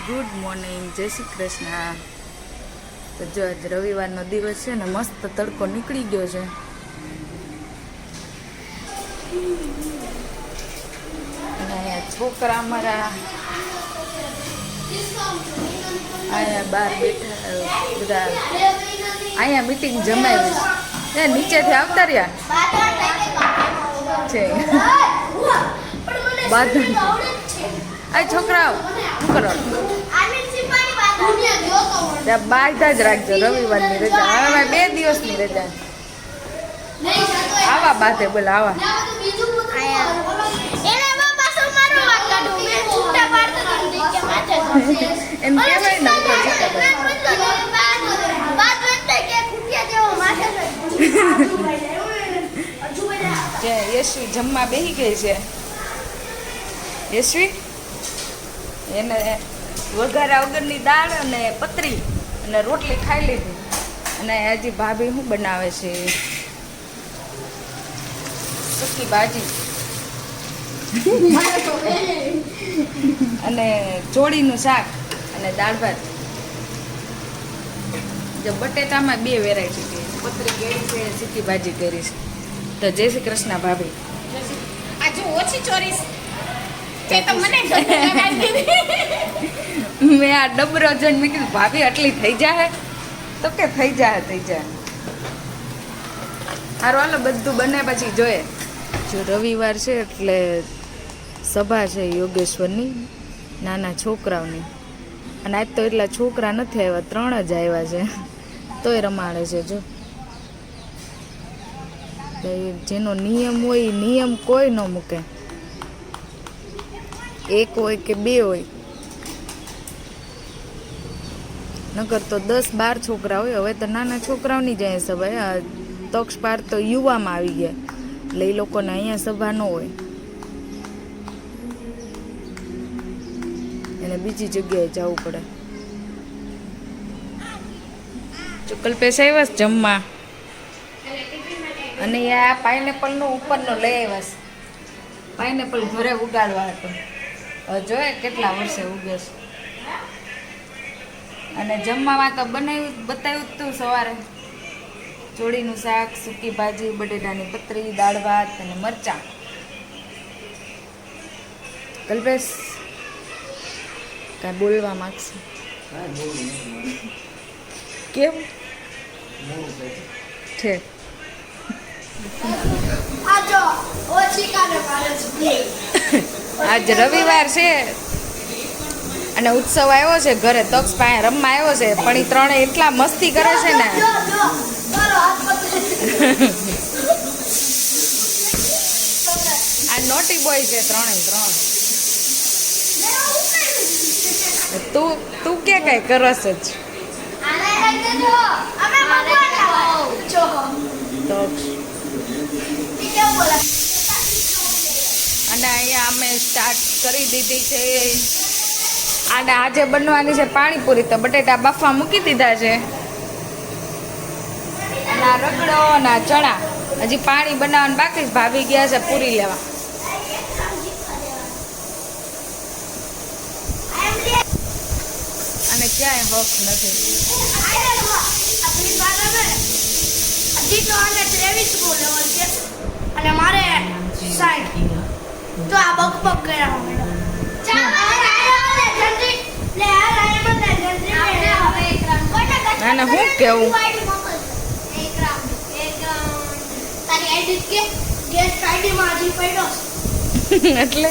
Good morning, જય શ્રી કૃષ્ણ. તો જો આજ રવિવારનો દિવસ છે ને, મસ્ત તડકો નીકળી ગયો છે. અને અહીંયા છોકરા અમારા અહીંયા બહાર બેઠા બધા, અહીંયા મીટિંગ જમાવી છે. નીચેથી આવતા રહ્યા છે બાદલ. આ છોકરાઓ શું કરો? બાયધા જ રાખજો રવિવારની રજા. હવે 2 દિવસની રજા. આવા બાધે બોલે આવા. એમ કેવાય ને જે યશ્વી જમવા બેસી ગઈ છે. યશ્વી એને વઘારા વગરની દાળ અને પતરી અને રોટલી ખાઈ લીધી. અને હજી ભાભી શું બનાવે છે? સૂકી ભાજી અને ચોળીનું શાક અને દાળ ભાત. જો બટેટામાં 2 વેરાયટી છે, પતરી કરી છે, સૂકી ભાજી કરી છે. તો જય શ્રી કૃષ્ણ ભાભી. આજે ઓછી ચોરીસ તો મને મેં આ ડબરો જોઈને મેં કીધું ભાભી આટલી થઈ જાય? તો કે થઈ જાય. સારું હાલો, બધું બને પછી જોઈએ. જો રવિવાર છે એટલે સભા છે યોગેશ્વરની, નાના છોકરાઓની. અને આજ તો એટલા છોકરા નથી આવ્યા, 3 જ આવ્યા છે. તોય રમાડે છે. જો જેનો નિયમ હોય એ નિયમ કોઈ ન મૂકે. 1 હોય કે 2 હોય, નકર તો 10-12 છોકરા હોય. હવે તો નાના છોકરાઓની જ અહીંયા સભા. તક્ષપાર તો યુવામાં આવી ગયા, એટલે એ લોકોને અહીંયા સભા ન હોય, એને બીજી જગ્યાએ જવું પડે. કલ્પેશ આવ્યા છે જમવા. અને આ પાઇનેપલનો ઉપરનો લઈ આવ્યા છે. પાઇનેપલ ઘરે ઉગાડવા હતો. હવે જોઈએ કેટલા વર્ષે ઉગે છે. અને જમવામાં તો બતાવ્યું તું સવારે. ચોળીનું શાક, સૂકી ભાજી, બટેટાની પતરી, દાળ ભાત અને મરચાં. કલ્પેશ કાંઈ બોલવા માંગશે? કેમ છે? આજ રવિવાર છે અને ઉત્સવ આવ્યો છે ઘરે. તક્ષ પાસે રમવા આવ્યો છે, પણ એ 3 એટલા મસ્તી કરે છે ને. આ નોટી બોય છે 3 તું કે કઈ કરસ જ? અને અહીંયા અમે સ્ટાર્ટ કરી દીધી છે. અને આજે બનવાની છે પાણીપુરી. તો બટેટા બાફવા મૂકી દીધા છે. અને આ રગડો અને આ ચણા હજી પાણી બનાવવાનું બાકી. ભાભી ગયા છે પૂરી લેવા. અને ક્યાંય હક નથી. અને મારે 60 તો આ બકબક કર્યા. ના હું કેવું એટલે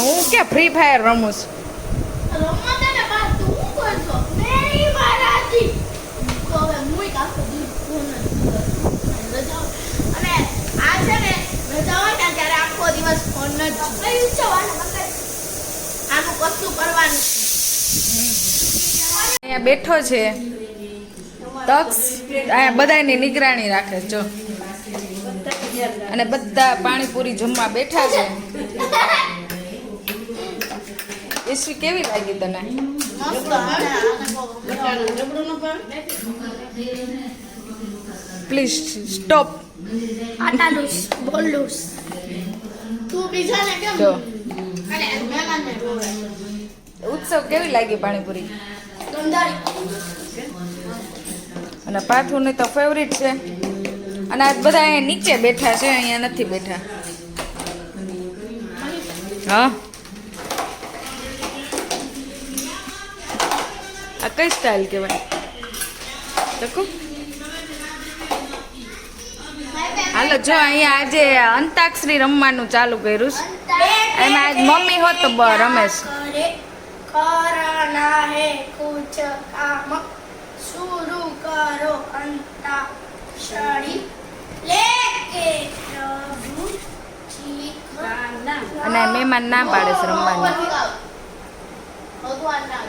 હું કે ફ્રી ફાયર રમું છું. અહીંયા બેઠો છે તક્ષ. અહીંયા બધાની નિગરાણી રાખે. જો અને બધા પાણીપુરી જમવા બેઠા છે. યશ્વી કેવી લાગી તને? Please stop. આટાલુસ બોલુસ તું બીજાને કેમ જો અને મહેમાનને રોવે ઉત્સવ કેવી લાગી પાણીપુરી ગંધારી અને પાથુની તો ફેવરિટ છે અને આજ બધા અહીંયા નીચે બેઠા છે અહીંયા નથી બેઠા હા આ કઈ સ્ટાઇલ કહેવાય તકો હાલો જો અહીંયા આજે અંતાક્ષરી રમવાનું ચાલુ કર્યું છે એમાં આજ મમ્મી હોત તો રમેશ કરે કરના હે કુછ કામ શુરુ કરો અંતાક્ષરી લેકે પ્રભુ ઠીકાના અને મહેમાન ના પાડે છે રમવાની ભગવાન ના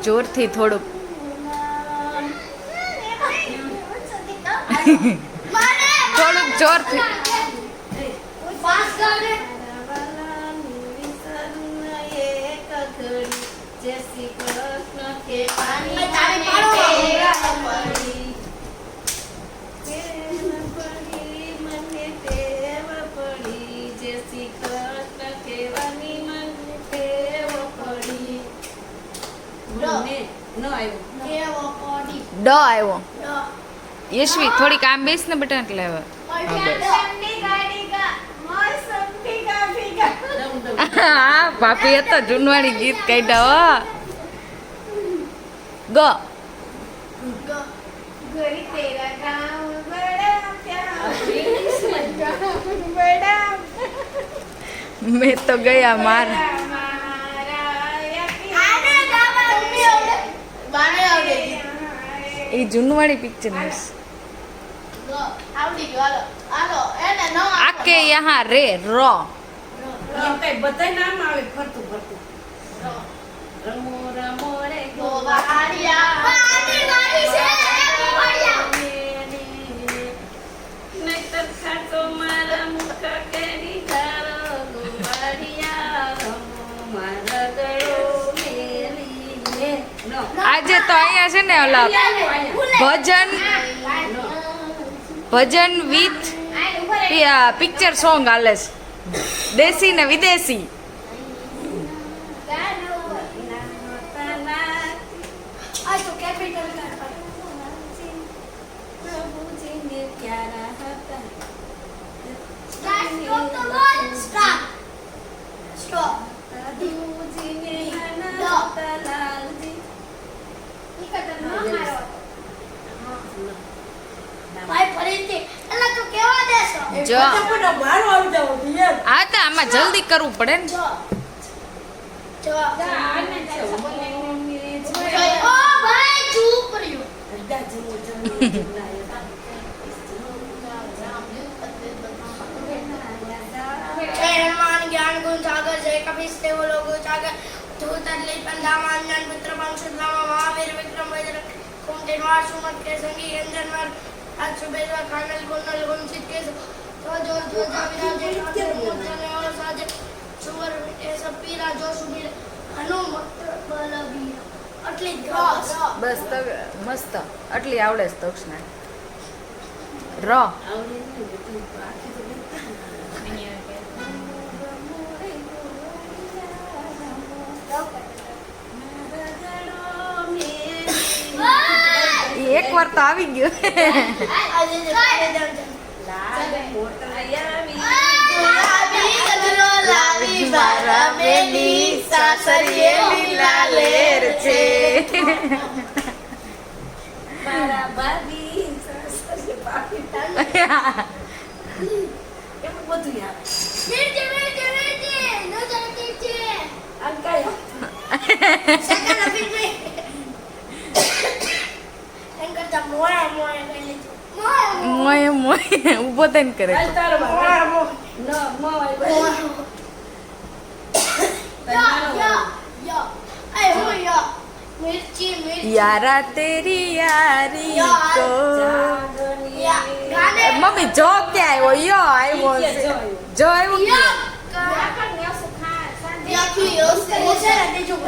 જોરથી થોડુંક થોડુંક જોરથી ડ આવ્યો યશવી થોડીક આમ બેસ ને બેટા એટલે હવે હા ભાભી હતો જૂનવાણી ગીત કાઢ્યા ગ મેં તો ગયા માર એ જૂનવાણી પિક્ચર આકે યહાં રે રો બધા નામ આવે ફરતું ફરતું રમો રમો રે નહીતર ખાતો મારા મુખ કેરી ધારો ગોવાળિયા રમો મારા ગળો મેલીને નો આજે તો અહીંયા છે ને ઓલા ભજન વિથ પિક્ચર સોંગ હાલે છે દેશી ને વિદેશી જો હા તો આમાં જલ્દી કરવું પડે ને ज्ञान गुण सागर जय कपीस देव लोगो सागर धूत अदली पंदामान ज्ञान पुत्र पंचुद्रामा महावीर विक्रम वज्र कुंटे मार सुमत के संगी अंजन मार आज सुबेदा कानल गुनल गुनसित के तो जो जाविरा जे मोचने और साजे सुवर ए सब पीरा जो सुबीर हनुमत बलबीर આટલી બસ તો મસ્ત આટલી આવડે છે તક્ષના ર એક વાર તો આવી ગયો મોય મોય ઉભો થઈને કરે यारा तेरी यारी को मम्मी जो क्या है वो यो આવ્યો જો આવ્યો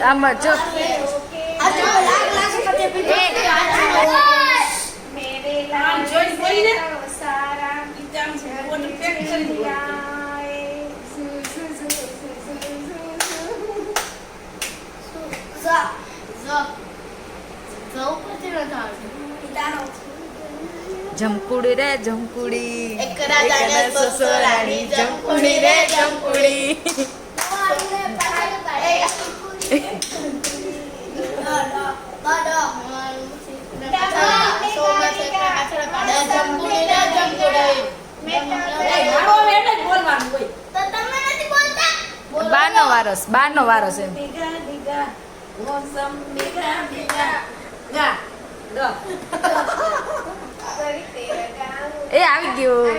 આમાં જો मेरे લે. સારા આમ ઓલું પેક કરી દો. જમકુડી રે જમકુડી એક રાજાને સસરાની જમકુડી રે જમકુડી. મારો એટલે જ બોલવાનું હોય. બાનો વારસ એમ. દીગા દીગા મોસમ દીગા દીગા ગા ગ. એ આવી ગયું.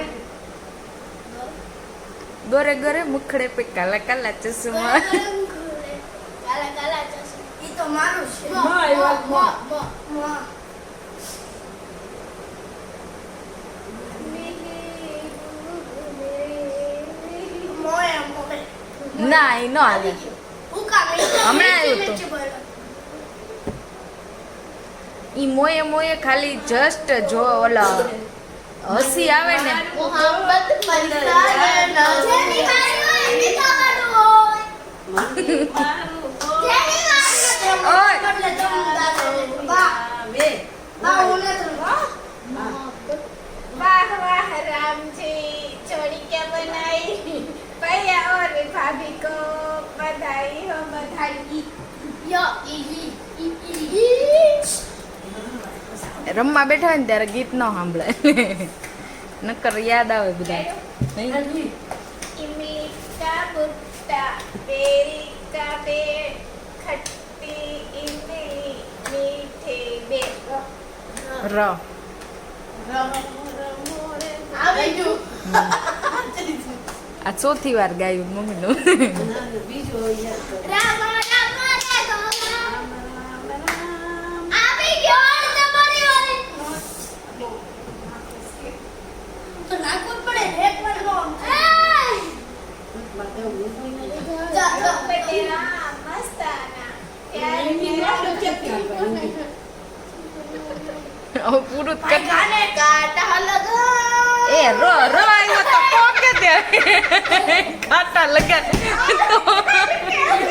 ગોરે ગોરે મુખડે પે કાલા કાલા ચશ્મા. ઈ તો મારું છે. માં આવ્યો, માં. મોય મોય. ના એ નો આવે. હમણાં આવ્યું હતું. ઈ મોયે મોયે ખાલી જસ્ટ જો ઓલા હસી આવે ને મોહબ્બત મરતા રહેના. જેની મારી હોય એની થવાનું હોય. જેની મારી ઓય. એટલે જમતા છે. બા બે બા હું નથી હો. वाह वाह राम जी जोड़ी क्या बनाई भैया और भाभी को बधाई हो बधाई. યો ઈ રમવા બેઠા હોય ને ત્યારે ગીત ન સાંભળે નકર યાદ આવે બધા નહીં? इमली का भुट्टा बेरी का पेड़ खट्टी इमली मीठे बेर. ર આવી ગયું. આ ચોથી વાર ગાયું મમ્મીનું. બીજો યાદ કરો. રામ રામ રામ આવી ગયો તમારી વારે. તો નાખવું જ પડે એક વાર નો. માટે હું કોઈ નથી. बटेरा मस्ताना प्यार એમની વાતો ક્યાંથી આપવાની? હવે પૂરું જ કર. ગાને કાટા લગા. એ રો રો આવ્યો તો પોકે ત્યાં કાંટા લગા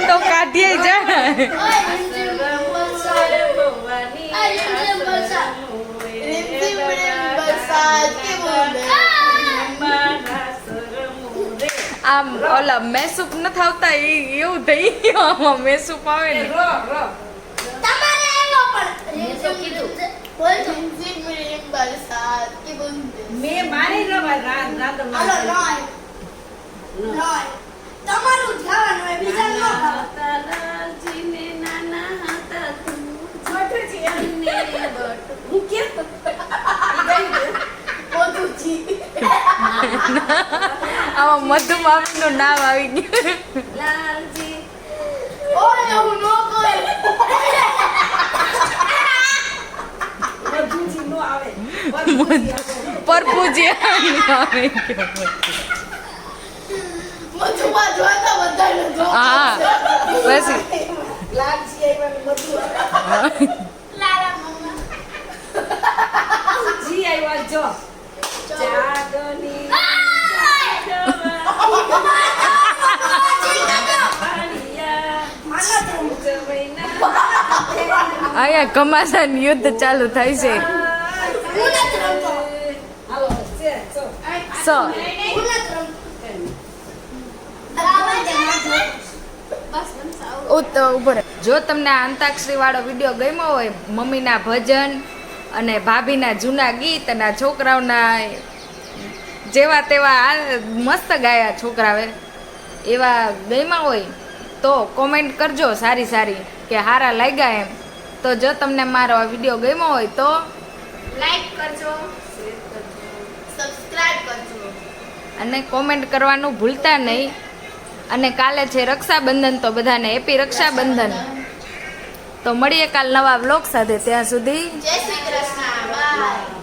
તો કાઢીએ જાય. ઓય રીમઝીમ વરસાદ. ભવાની આ રીમઝીમ વરસાદ. રીમઝીમ વરસાદ કે બોલે. મારા સરમુરે. આમ ઓલા મેસૂપ ન થાવતા એવું થઈ ગયું. આમાં મેસૂપ આવે ને રો રો તમારે એવો પણ મેં તો કીધું. બોલ રીમઝીમ વરસાદ કે બોલે. મેં મારી રવા રાત રાત હાલો નોય નોય. તમારું જ ગાવાનું હોય બીજા નો ગાવાનું. તારાજીને નાના હતા તું मोटू जी ને બટ હું કે ઈ ગઈ મોટું જી. આમાં મધુમામીનું નામ આવી ગયું. લાલજી ઓય હું નો કોઈ. બધું નો આવે બધું આવે. પરપુજિયા આવે ગયું. મધુમાં જોતા બધાને જો. હા પછી લાલજી આવ્યા ને બધું આવે. લાલા મમ્મા. જી આવ્યા જો જાગની અહીંયા ઘમાસાનું યુદ્ધ ચાલુ થાય છે. હું નથી રમતો. હાલો છે ચો સો હું નથી રમતો. આવા જાય. બસ રમતા. ઉભો રહે. જો તમને આ અંતાક્ષરી વાળો વિડીયો ગમ્યો હોય, મમ્મીના ભજન અને ભાભીના જૂના ગીત અને આ છોકરાઓના જેવા તેવા મસ્ત ગાયા છોકરાએ એવા ગમ્યા હોય તો કોમેન્ટ કરજો સારી સારી કે હારા લાગ્યા એમ. તો જો તમને મારો આ વિડીયો ગમ્યો હોય તો લાઈક કરજો, સબસ્ક્રાઇબ કરજો. અને કોમેન્ટ કરવાનું ભૂલતા નહીં. અને કાલે છે રક્ષાબંધન, તો બધાને હેપી રક્ષાબંધન. તો મળીએ કાલ નવા વ્લોગ સાથે. ત્યાં સુધી જય શ્રી કૃષ્ણ. બાય.